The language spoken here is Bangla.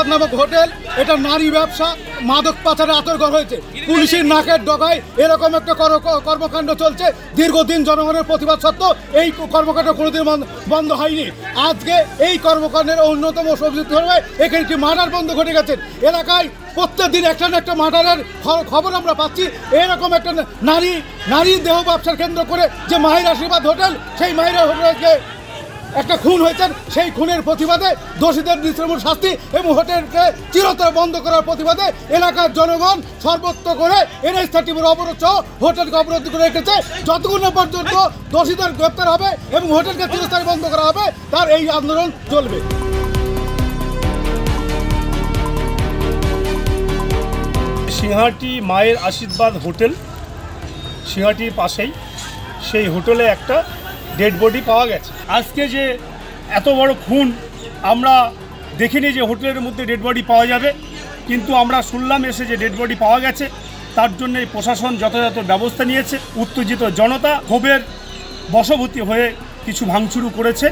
আশীর্বাদ নামক হোটেল, এটা নারী ব্যবসা, মাদক পাচারে আতঙ্ক হয়েছে। পুলিশের নাকের ডগায় এরকম একটা কর্মকাণ্ড চলছে। দীর্ঘদিন জনগণের প্রতিবাদ সত্ত্বেও এই কর্মকাণ্ড কোনোদিন বন্ধ হয়নি। আজকে এই কর্মকাণ্ডের অন্যতম অভিযুক্ত হবে এখানে একটি মার্ডার বন্ধ ঘটে গেছে। এলাকায় প্রত্যেক দিন একটা না একটা মার্ডারের খবর আমরা পাচ্ছি। এরকম একটা নারী দেহ ব্যবসার কেন্দ্র করে যে মাহির আশীর্বাদ হোটেল, সেই মাহির হোটেলকে একটা খুন হয়েছেন। সেই খুনের প্রতিবাদে দোষীদের দৃশ্যমূল শাস্তি এবং হোটেলকে চিরতরে বন্ধ করার প্রতিবাদে এলাকার জনগণ সর্বত্র করে NH-30 অবরোধ সহ হোটেলকে অবরোধ করে রেখেছে। যতক্ষণ না পর্যন্ত দোষীদের গ্রেপ্তার হবে এবং হোটেলকে চিরস্থায়ী বন্ধ করা হবে, তার এই আন্দোলন চলবে। সিংহাটি মায়ের আশীর্বাদ হোটেল, সিংহাটির পাশেই সেই হোটেলে একটা ডেড বডি পাওয়া গেছে। আজকে যে এত বড় খুন আমরা দেখিনি যে হোটেলের মধ্যে ডেড বডি পাওয়া যাবে, কিন্তু আমরা শুনলাম এসে যে ডেড বডি পাওয়া গেছে। তার জন্য প্রশাসন যথাযথ ব্যবস্থা নিয়েছে। উত্তেজিত জনতা ক্ষোভের বশবর্তী হয়ে কিছু ভাঙচুর করেছে।